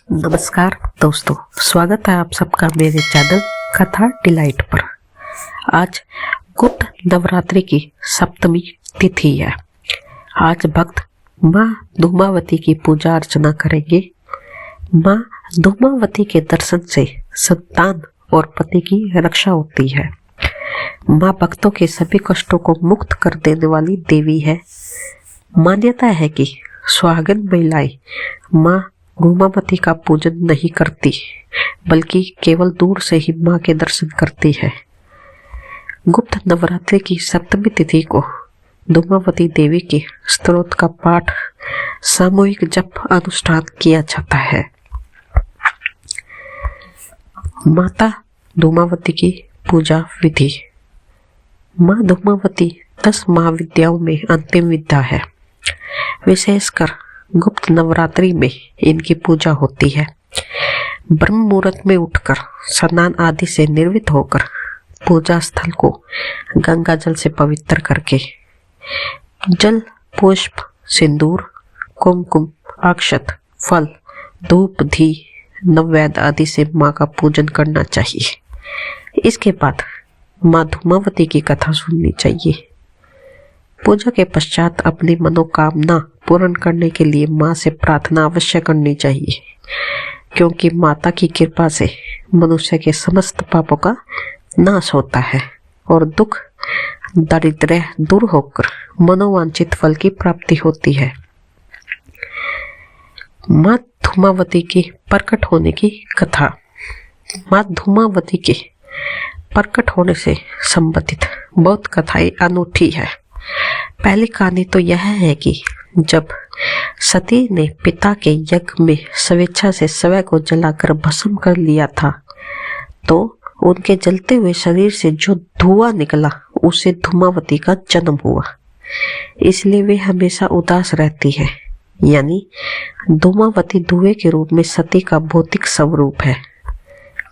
नमस्कार दोस्तों, स्वागत है आप सबका मेरे चैनल कथा डिलाइट पर। आज गुप्त नवरात्रि की सप्तमी तिथि है। आज भक्त माँ धूमावती की पूजा अर्चना करेंगे। माँ धूमावती के दर्शन से संतान और पति की रक्षा होती है। माँ भक्तों के सभी कष्टों को मुक्त कर देने वाली देवी है। मान्यता है कि सुहागन महिलाएं माँ धूमावती का पूजन नहीं करती, बल्कि केवल दूर से ही माँ के दर्शन करती है। गुप्त नवरात्रि की सप्तमी तिथि को धूमावती देवी के स्तोत्र का पाठ, सामूहिक जप अनुष्ठान किया जाता है। माता धूमावती की पूजा विधि। माँ धूमावती 10 महाविद्याओं में अंतिम विद्या है। विशेषकर गुप्त नवरात्रि में इनकी पूजा होती है। ब्रह्म मुहूर्त में उठकर स्नान आदि से निर्वित होकर पूजा स्थल को गंगा जल से पवित्र करके जल, पुष्प, सिंदूर, कुमकुम, अक्षत, फल, धूप, धी, नैवेद्य आदि से माँ का पूजन करना चाहिए। इसके बाद माँ धूमावती की कथा सुननी चाहिए। पूजा के पश्चात अपनी मनोकामना पूर्ण करने के लिए माँ से प्रार्थना अवश्य करनी चाहिए, क्योंकि माता की कृपा से मनुष्य के समस्त पापों का नाश होता है और दुख दारिद्र्य दूर होकर मनोवांछित फल की प्राप्ति होती है। माँ धूमावती की प्रकट होने की कथा। माँ धूमावती के प्रकट होने से संबंधित बहुत कथाएं अनूठी है। पहली कहानी तो यह है कि जब सती ने पिता के यज्ञ में स्वेच्छा से स्वयं को जलाकर भस्म कर लिया था, तो उनके जलते हुए शरीर से जो धुआं निकला उसे धूमावती का जन्म हुआ। इसलिए वे हमेशा उदास रहती है, यानी धूमावती धुएं के रूप में सती का भौतिक स्वरूप है।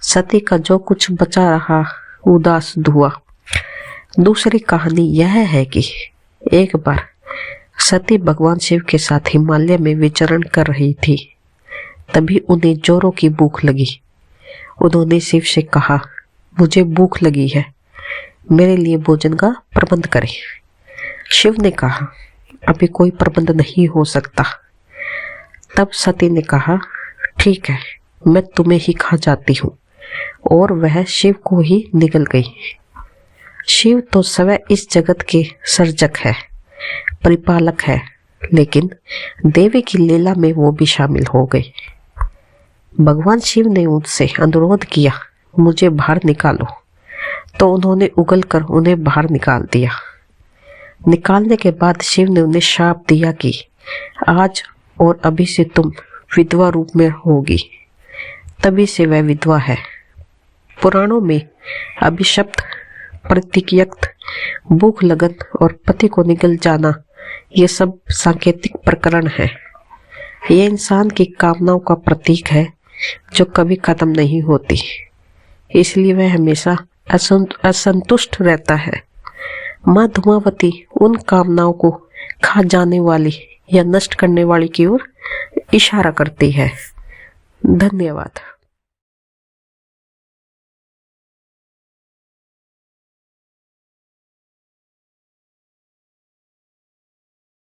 सती का जो कुछ बचा रहा उदास धुआं। दूसरी कहानी यह है कि एक बार सती भगवान शिव के साथ हिमालय में विचरण कर रही थी। तभी उन्हें जोरों की भूख लगी। उन्होंने शिव से कहा, मुझे भूख लगी है, मेरे लिए भोजन का प्रबंध करें। शिव ने कहा, अभी कोई प्रबंध नहीं हो सकता। तब सती ने कहा, ठीक है, मैं तुम्हें ही खा जाती हूँ, और वह शिव को ही निगल गई। शिव तो स्वयं इस जगत के सर्जक है, परिपालक है, लेकिन देवी की लीला में वो भी शामिल हो गए। भगवान शिव ने उनसे अनुरोध किया, मुझे बाहर निकालो, तो उन्होंने उगलकर उन्हें बाहर निकाल दिया। निकालने के बाद शिव ने उन्हें शाप दिया कि आज और अभी से तुम विधवा रूप में होगी। तभी से वह विधवा है। पुराणों में अभिशप्त, प्रतिज्ञप्त, भूख लगन और पति को निगल जाना, ये सब सांकेतिक प्रकरण है। ये इंसान की कामनाओं का प्रतीक है जो कभी खत्म नहीं होती, इसलिए वह हमेशा असंतुष्ट रहता है। माँ धूमावती उन कामनाओं को खा जाने वाली या नष्ट करने वाली की ओर इशारा करती है। धन्यवाद।